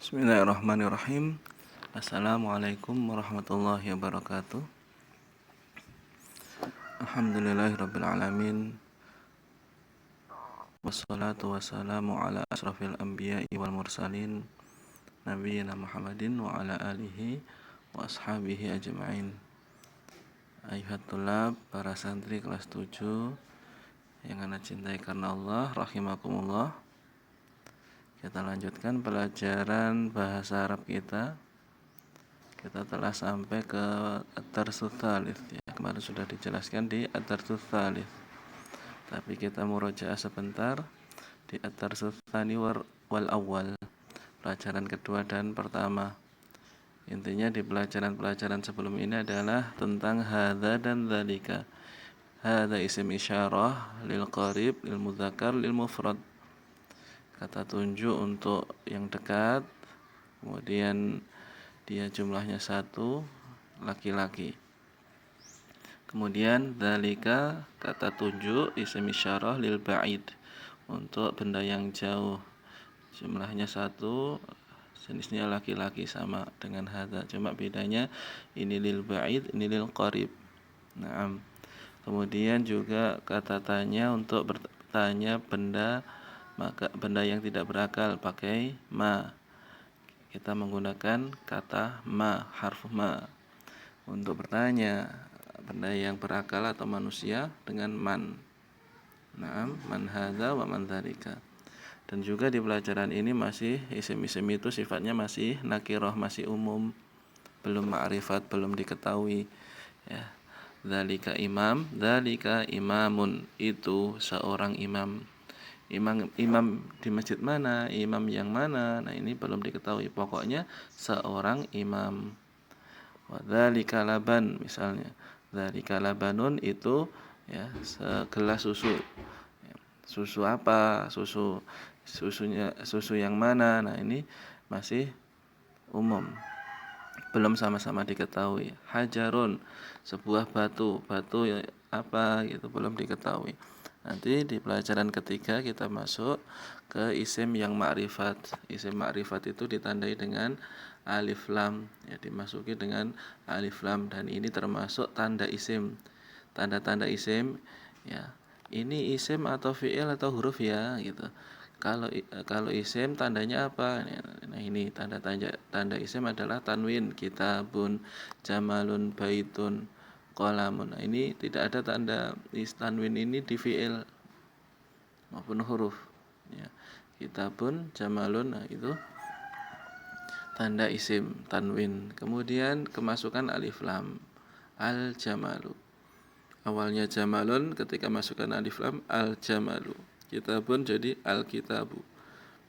Bismillahirrahmanirrahim. Assalamualaikum warahmatullahi wabarakatuh. Alhamdulillahirabbil alamin. Wassalatu wassalamu ala asrafil anbiya'i wal mursalin nabiyina Muhammadin wa ala alihi wa ashabihi ajma'in. Ayuhat tulab, para santri kelas 7 yang ana cintai karena Allah, rahimakumullah. Kita lanjutkan pelajaran bahasa Arab kita. Kita telah sampai ke ad-darsus tsalits ya. Kemarin sudah dijelaskan di ad-darsus tsalits. Tapi kita murojaah sebentar di ad-darsus tsani wal awal. Pelajaran kedua dan pertama. Intinya di pelajaran-pelajaran sebelum ini adalah tentang hadza dan dzalika. Hadza isim isyarah lil qarib, lil mudzakkar, lil mufrad. Kata tunjuk untuk yang dekat, kemudian dia jumlahnya 1, laki-laki. Kemudian dzalika kata tunjuk isim isyarah lil ba'id, untuk benda yang jauh, jumlahnya 1, jenisnya laki-laki, sama dengan hadza, cuma bedanya ini lil ba'id, ini lil qarib. Naam. Kemudian juga kata tanya untuk bertanya benda, maka benda yang tidak berakal pakai ma. Kita menggunakan kata ma, harf ma. Untuk bertanya benda yang berakal atau manusia dengan man. Naam, man hadza wa man dzalika. Dan juga di pelajaran ini masih isim-isim itu sifatnya masih nakirah, masih umum, belum ma'rifat, belum diketahui ya. Dzalika imam, dzalika imamun, itu seorang imam. Imam di masjid mana, imam yang mana, nah ini belum diketahui, pokoknya seorang imam. Wa dzalika laban, misalnya dzalika labanun, itu ya segelas susu. Susu apa? Susu yang mana? Nah ini masih umum, belum sama-sama diketahui. Hajarun, sebuah batu apa gitu, belum diketahui. Nanti di pelajaran ketiga kita masuk ke isim yang ma'rifat. Isim ma'rifat itu ditandai dengan alif lam ya, dimasuki dengan alif lam, dan ini termasuk tanda isim. Tanda-tanda isim ya. Ini isim atau fi'il atau huruf ya gitu. Kalau isim tandanya apa? Nah ini tanda isim adalah tanwin, kitabun, jamalun, baitun, qalamun. Nah ini tidak ada tanda tanwin ini di fi'il maupun huruf ya. Kitabun, jamalun, nah itu tanda isim tanwin. Kemudian kemasukan alif lam, al jamalu. Awalnya jamalun, ketika masukkan alif lam, al jamalu. Kitabun jadi al kitabu.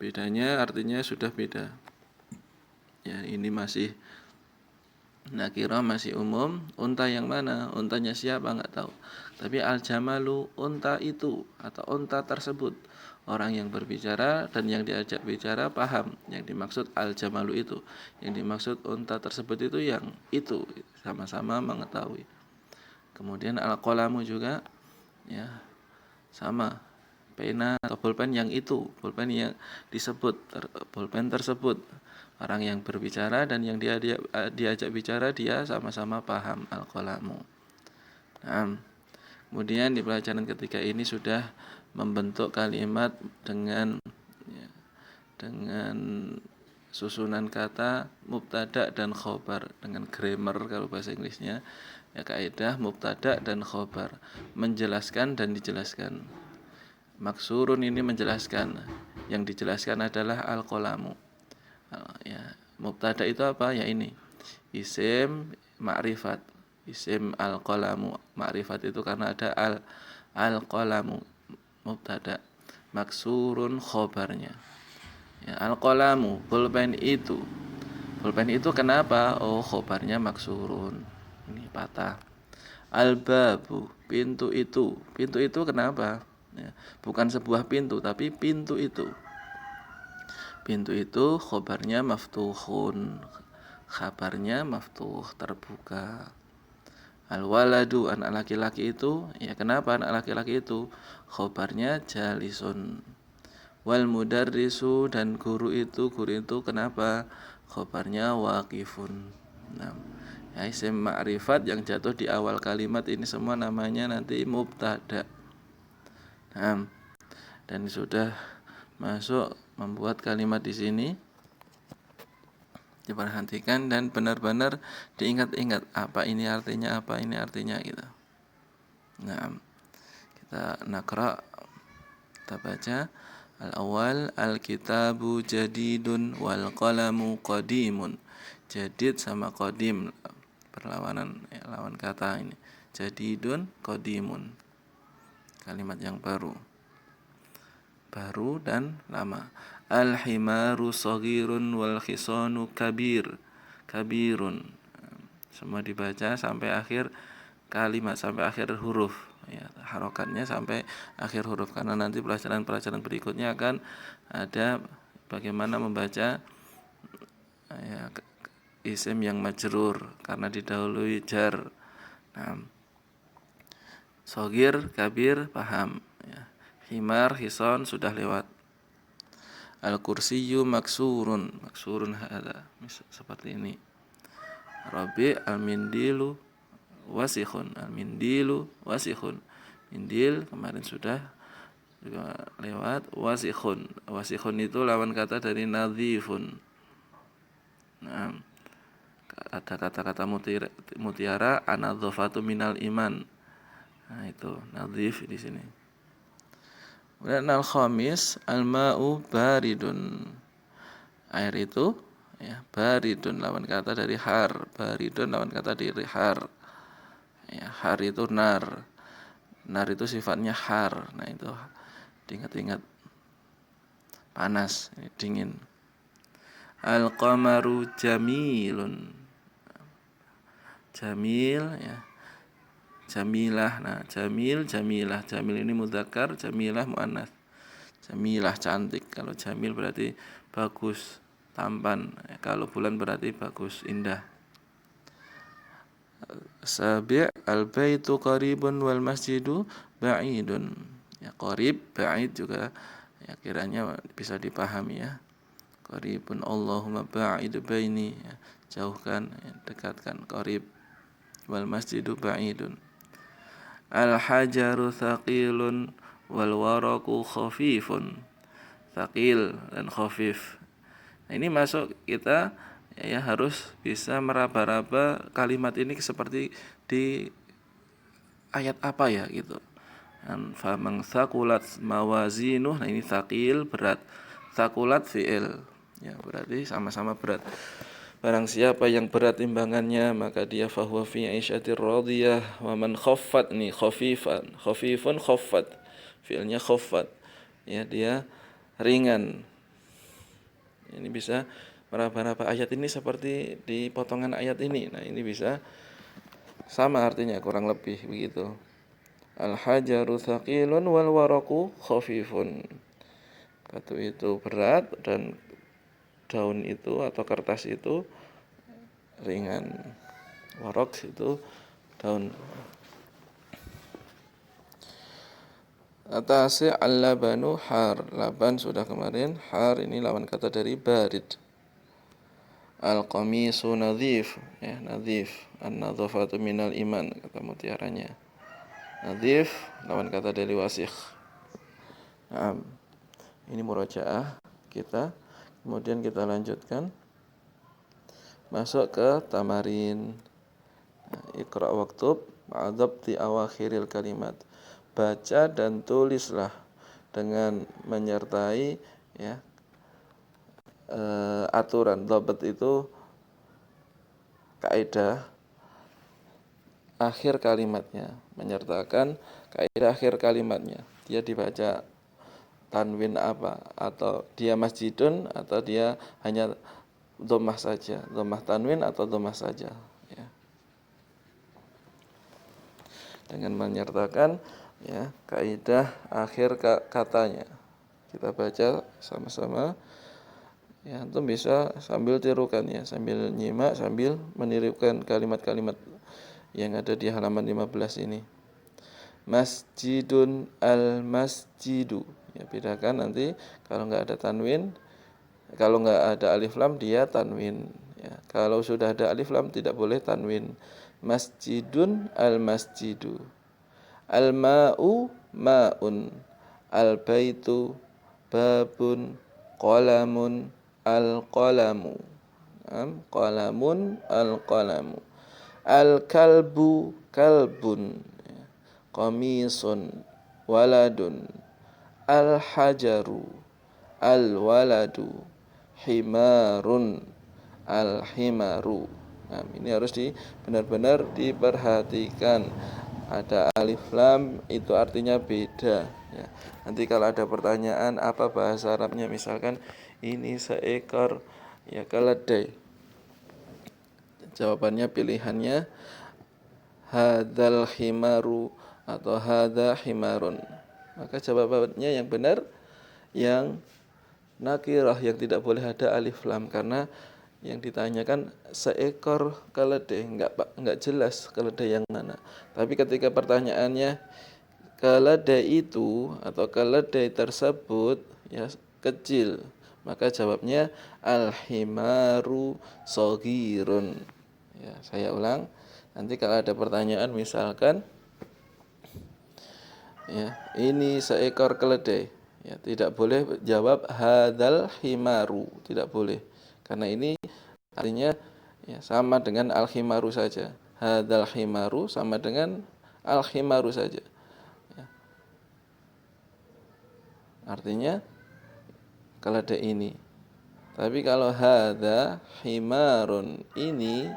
Bedanya artinya sudah beda ya. Ini masih nakirah, masih umum. Unta yang mana? Untanya siapa? Enggak tahu. Tapi al-jamalu, unta itu atau unta tersebut. Orang yang berbicara dan yang diajak bicara paham yang dimaksud al-jamalu itu. Yang dimaksud unta tersebut itu yang itu, sama-sama mengetahui. Kemudian al-qalamu juga ya, sama. Pena atau pulpen yang itu, pulpen yang disebut, pulpen tersebut. Orang yang berbicara dan yang diajak bicara dia sama-sama paham, al-qalamu. Nah, kemudian di pelajaran ketiga ini sudah membentuk kalimat dengan susunan kata mubtada dan khobar, dengan grammar kalau bahasa Inggrisnya ya, kaidah mubtada dan khobar, menjelaskan dan dijelaskan. Maksurun ini menjelaskan, yang dijelaskan adalah al-qalamu ya. Mubtada itu apa ya, ini isim ma'rifat, isim al-qalamu. Ma'rifat itu karena ada al-qalamu mubtada, maksurun khobarnya ya. Al-qalamu, pulpen itu. Pulpen itu kenapa? Oh, khobarnya maksurun, ini patah. Al-babu, pintu itu. Pintu itu kenapa ya, bukan sebuah pintu tapi pintu itu. Pintu itu khobarnya maftuhun, khabarnya maftuh, terbuka. Al-waladu, anak laki-laki itu ya, kenapa anak laki-laki itu? Khobarnya jalisun, Wal mudarrisu, dan guru itu kenapa khobarnya waqifun. Nah, ya, isim ma'rifat yang jatuh di awal kalimat ini semua namanya nanti mubtada. Nah, dan sudah masuk membuat kalimat di sini, diperhatikan dan benar-benar diingat-ingat apa ini artinya gitu. Nah, kita nakra, kita baca. Al-awwal, al-kitabu jadidun wal qalamu qadimun. Jadid sama qadim perlawanan, ya, lawan kata ini. Jadidun, qadimun. Kalimat yang baru dan lama. Al-himaru saghirun wal khisanu kabirun. Semua dibaca sampai akhir kalimat, sampai akhir huruf, ya, harokatnya sampai akhir huruf, karena nanti pelajaran berikutnya akan ada bagaimana membaca, ya, isim yang majrur karena didahului jar. Nah, sogir, kabir, paham, ya. Himar, hison sudah lewat. Al-kursiyu maksurun hada, seperti ini. Rabi, al-mindilu wasikhun, al-mindilu wasikhun. Mindil kemarin sudah juga lewat. Wasikhun itu lawan kata dari nadhifun. Nah, ada kata-kata mutiara, anadzafatu minal iman. Nah, itu nadhif di sini. Kemudian al-khamis, al-ma'u baridun. Air itu, ya, baridun lawan kata dari har. Baridun lawan kata dari har. Ya, har itu nar. Nar itu sifatnya har. Nah, itu diingat-ingat. Panas, dingin. Al-qamaru jamilun. Jamil, ya. Jamilah. Nah, jamilah. Jamil ini mudzakkar, jamilah muannats. Jamilah cantik. Kalau jamil berarti bagus, tampan. Kalau bulan berarti bagus, indah. Sabi' al-baitu qaribun wal masjidu ba'idun. Ya, qarib, ba'id juga, ya, kiranya bisa dipahami, ya. Qaribun, Allahumma ba'id baini, ya, jauhkan, ya, dekatkan. Qarib, wal masjidu ba'idun. Al-hajaru thaqilun wal waraku khafifun. Thaqil dan khafif. Nah, ini masuk kita, ya, harus bisa meraba-raba kalimat ini seperti di ayat apa, ya, gitu. Dan faman thaqulat mawazinuh, nah ini thaqil, berat. Thaqulat fi'il, ya, berarti sama-sama berat. Barang siapa yang berat timbangannya, maka dia fahuwa fi 'isyatir radiyah. Wa man khaffat, nih khafifun khaffat, fi'ilnya khaffat, ya, dia ringan. Ini bisa meraba-raba ayat ini seperti di potongan ayat ini. Nah, ini bisa sama artinya kurang lebih begitu. Al-hajaru thaqilun wal waraku khafifun. Batu itu berat dan daun itu atau kertas itu ringan. Warok itu daun. Atasi al-labanu har. Laban sudah kemarin. Har ini lawan kata dari barid. Al-qamisu nadhif, ya, nadhif. An-nadhafatu minal iman, kata mutiaranya. Nadhif lawan kata dari wasikh. Nah, ini murajaah kita. Kemudian kita lanjutkan masuk ke tamarin. Nah, iqra waktub ma'adabti awakhiril kalimat. Baca dan tulislah dengan menyertai, ya, aturan. Dhabt itu kaidah akhir kalimatnya, menyertakan kaidah akhir kalimatnya. Dia dibaca tanwin apa, atau dia masjidun, atau dia hanya dhammah saja, dhammah tanwin atau dhammah saja, ya. Dengan menyertakan, ya, kaidah akhir katanya. Kita baca sama-sama, ya, antum bisa sambil tirukan, ya, sambil nyimak, sambil menirukan kalimat-kalimat yang ada di halaman 15 ini. Masjidun al-masjidu, Ya, bedakan nanti kalau nggak ada tanwin, kalau nggak ada alif lam dia tanwin. Ya, kalau sudah ada alif lam tidak boleh tanwin. Masjidun al-masjidu. Al-ma'u ma'un. Al-baitu babun. Qalamun al-qalamu. Qalamun al-qalamu. Al-kalbu kalbun. Qamisun waladun. Al-hajaru al-waladu. Himarun al-himaru. Nah, ini harus benar-benar diperhatikan. Ada alif lam itu artinya beda ya. Nanti kalau ada pertanyaan apa bahasa Arabnya, misalkan ini seekor ya keledai, jawabannya pilihannya hadzal himaru atau hadza himarun. Maka jawabannya yang benar yang nakirah, yang tidak boleh ada alif lam, karena yang ditanyakan seekor keledai, enggak jelas keledai yang mana. Tapi ketika pertanyaannya keledai itu atau keledai tersebut ya kecil, maka jawabnya al-himaru shagirun. Ya, saya ulang. Nanti kalau ada pertanyaan misalkan ya, ini seekor keledai, ya tidak boleh jawab hadzal himaru, tidak boleh. Karena ini artinya ya, sama dengan al-himaru saja. Hadzal himaru sama dengan al-himaru saja. Ya. Artinya keledai ini. Tapi kalau hadza himarun ini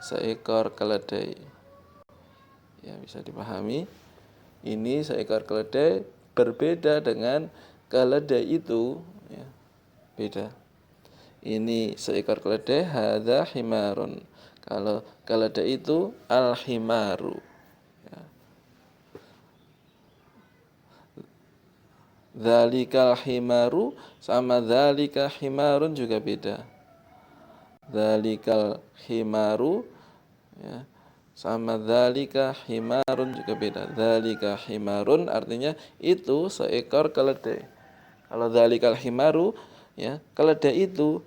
seekor keledai. Ya, bisa dipahami. Ini seekor keledai berbeda dengan keledai itu ya, beda. Ini seekor keledai hadza himarun. Kalau keledai itu al-himaru. Ya. Dzalikal himaru sama dzalika himarun juga beda. Dzalikal himaru ya, sama dzalika himarun juga beda. Dzalika himarun artinya itu seekor keledai. Kalau dzalikal himaru ya, keledai itu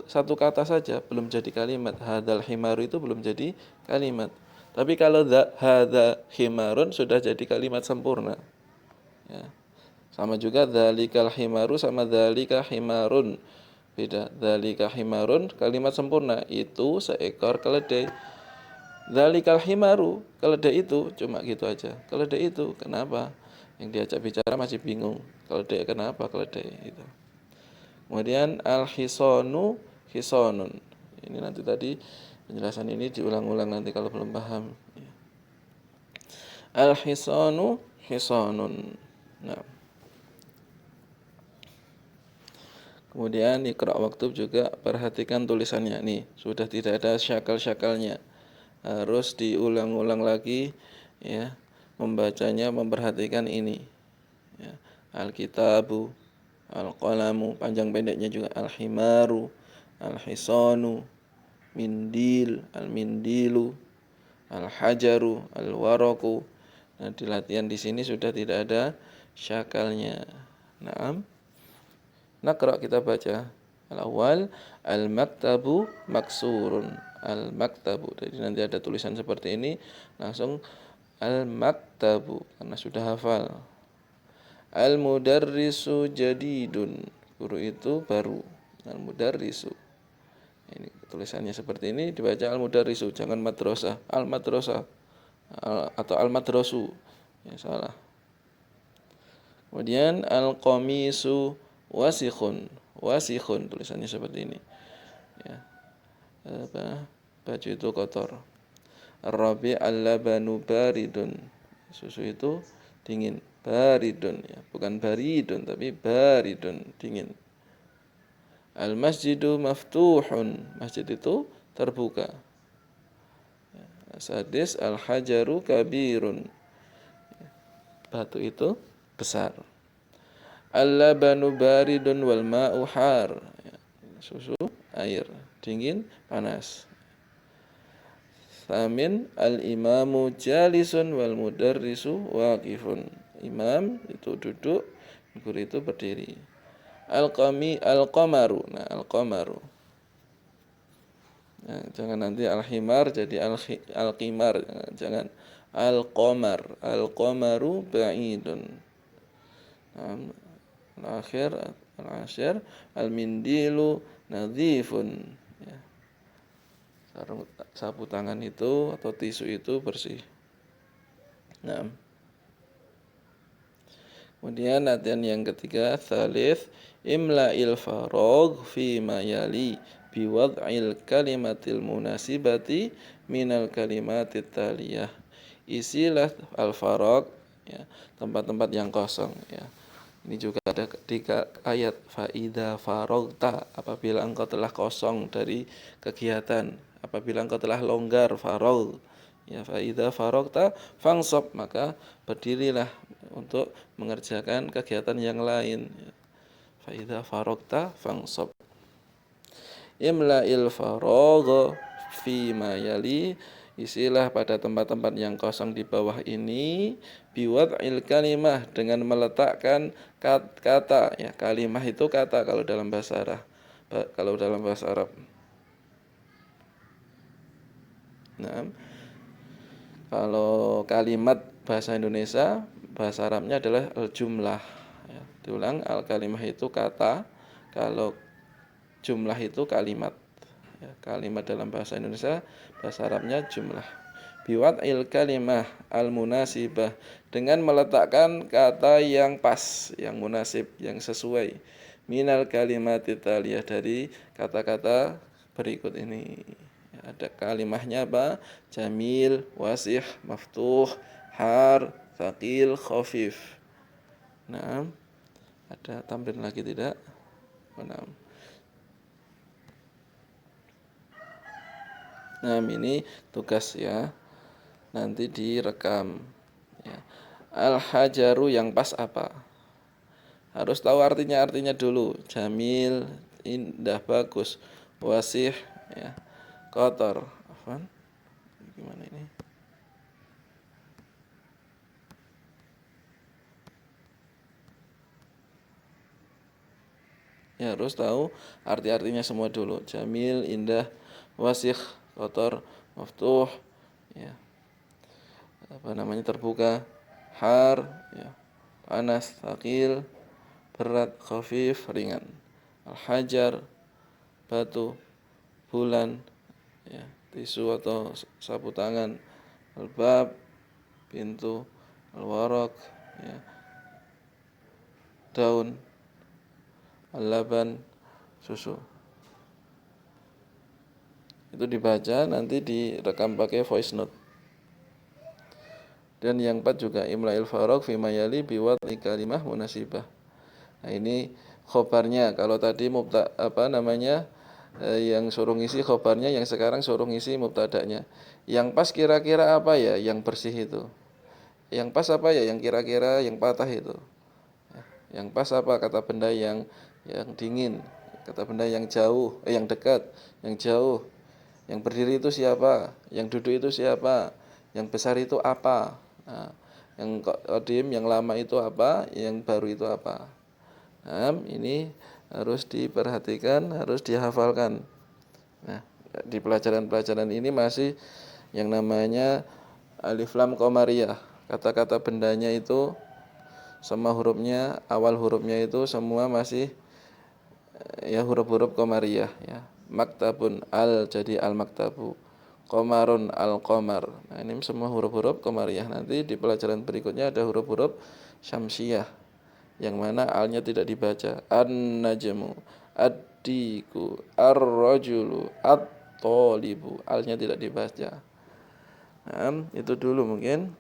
satu kata saja, belum jadi kalimat. Hadzal himaru itu belum jadi kalimat. Tapi kalau hadza himarun sudah jadi kalimat sempurna. Ya. Sama juga dzalikal himaru sama dzalika himarun. Beda. Dzalika himarun kalimat sempurna, itu seekor keledai. Dzalikal himaru, keledai itu cuma gitu aja. Keledai itu kenapa? Yang diajak bicara masih bingung. Keledai kenapa keledai itu. Kemudian al-hisanu hisonun. Ini nanti tadi penjelasan ini diulang-ulang nanti kalau belum paham. Al-hisanu hisonun. Nah. Kemudian Iqra maktub juga perhatikan tulisannya. Nih, sudah tidak ada syakal-syakalnya. Harus diulang-ulang lagi ya, membacanya, memperhatikan ini. Ya. Al-kitabu, al-qalamu, panjang pendeknya juga al-himaru, al-hisanu, mindil, al-mindilu, al-hajaru, al-waraku. Nah, di latihan di sini sudah tidak ada syakalnya. Naam. Naqra, kita baca. Al-awwal al-maktabu maksurun. Al-maktabu. Jadi nanti ada tulisan seperti ini, langsung al-maktabu karena sudah hafal. Al-mudarrisu jadidun. Guru itu baru. Al-mudarrisu. Ini tulisannya seperti ini, dibaca al-mudarrisu, jangan madrasah. Al-madrasah atau al-madrasu. Ya, salah. Kemudian al-qamisu wasikhun. Wasikhun tulisannya seperti ini. Ya. Baju itu kotor. Ar-rabi' al-labanu baridun. Susu itu dingin. Baridun ya, bukan baridun tapi baridun, dingin. Al-masjidu maftuhun. Masjid itu terbuka. Sadis al-hajaru kabirun. Batu itu besar. Al-labanu baridun wal ma'u har. Susu air, dingin, panas. Tsamin al-imamu jalisun wal mudarrisu waqifun. Imam itu duduk, Guru itu berdiri. Al-qamaru. Nah, al-qamaru. Nah, jangan nanti al-himar jadi al-qimar. Jangan. Al-qamar. Al-qamaru ba'idun. Nah, al-akhir al-mindilu nadhifun. Ya. Sapu tangan itu atau tisu itu bersih. Nah. Kemudian latihan yang ketiga, tsalits imla'il faragh fi ma yali biwad'il kalimatil munasibati minal kalimatit taliyah. Isilah al-faragh, ya, tempat-tempat yang kosong, ya. Ini juga ada di ayat faida faragta, apabila engkau telah kosong dari kegiatan, apabila engkau telah longgar, faragh, ya, faida faragta fansab, maka berdirilah untuk mengerjakan kegiatan yang lain. Faida faragta fansab. Imla'il faragh fi ma yali, isilah pada tempat-tempat yang kosong di bawah ini biwad'il kalimah, dengan meletakkan kata, ya. Kalimah itu kata kalau dalam bahasa Arab. Nah, kalau kalimat bahasa Indonesia, bahasa Arabnya adalah al-jumlah, ya. Diulang, al-kalimah itu kata, kalau jumlah itu kalimat, ya. Kalimat dalam bahasa Indonesia, bahasa Arabnya jumlah. Biwad'il kalimah al-munasibah, dengan meletakkan kata yang pas, yang munasib, yang sesuai, minal kalimatit taliyah, dari kata-kata berikut ini. Ada kalimahnya apa? Jamil, wasih, maftuh, har, thaqil, khafif. Nah, ada tambahan lagi tidak? Nah, ini tugas, ya. Nanti direkam, ya. Al-hajaru yang pas apa? Harus tahu artinya dulu. Jamil, indah, bagus. Wasih, ya. Kotor. Afwan. Gimana ini? Ya, harus tahu arti-artinya semua dulu. Jamil, indah, wasih, kotor, maftuh, ya. Terbuka, har, ya. Panas, thaqil, berat, khafif, ringan. Al-hajar, batu, bulan, ya, tisu atau sapu tangan. Al-bab, pintu. Al-waraq, ya, daun. Al-laban, susu. Itu dibaca, nanti direkam pakai voice note. Dan yang 4 juga imla'il faragh fi mayali biwad'i kalimah munasibah. Nah, ini khobarnya. Kalau tadi yang suruh ngisi khobarnya, yang sekarang suruh ngisi mubtada'nya. Yang pas kira-kira apa ya yang bersih itu? Yang pas apa ya yang kira-kira yang patah itu? Yang pas apa kata benda yang dingin, kata benda yang jauh, yang dekat, yang jauh. Yang berdiri itu siapa? Yang duduk itu siapa? Yang besar itu apa? Nah, yang qadim, yang lama itu apa? Yang baru itu apa? Nah, ini harus diperhatikan, harus dihafalkan. Nah, di pelajaran-pelajaran ini masih yang namanya alif lam qamariyah. Kata-kata bendanya itu semua hurufnya, awal hurufnya itu semua masih, ya, huruf-huruf qamariyah, ya. Maktabun, al jadi al-maktabu. Qamarun, al-qamar. Nah, ini semua huruf-huruf qamariyah. Nanti di pelajaran berikutnya ada huruf-huruf syamsiyah, yang mana alnya tidak dibaca. An-najmu, ad-diku, ar-rajulu, at-talibu, alnya tidak dibaca. Nah, itu dulu mungkin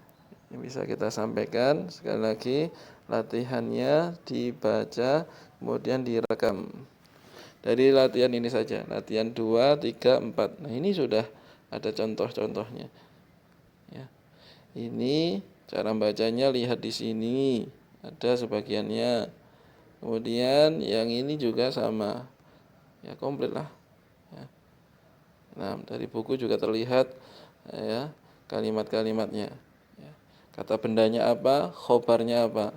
yang bisa kita sampaikan. Sekali lagi, latihannya dibaca, kemudian direkam. Dari latihan ini saja, latihan 2, 3, 4. Nah, ini sudah ada contoh-contohnya, ya. Ini cara bacanya, lihat di sini ada sebagiannya. Kemudian yang ini juga sama, ya, komplit lah, ya. Nah, dari buku juga terlihat, ya, kalimat-kalimatnya, ya. Kata bendanya apa, khobarnya apa,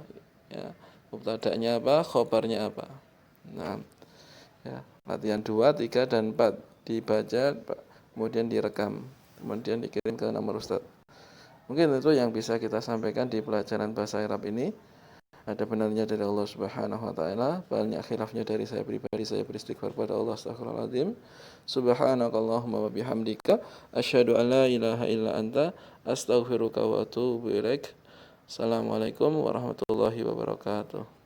ya. mubtada'nya apa, khobarnya apa. Nah, ya, latihan 2, 3, dan 4 dibaca, kemudian direkam, kemudian dikirim ke nomor Ustaz. Mungkin itu yang bisa kita sampaikan di pelajaran bahasa Arab ini. Ada benarnya dari Allah Subhanahu wa taala, banyak khilafnya dari saya pribadi. Saya beristighfar pada Allah, astaghfirullahaladzim. Subhanakallahumma wa bihamdika asyhadu an la ilaha illa anta astaghfiruka wa atubu ilaik. Assalamualaikum warahmatullahi wabarakatuh.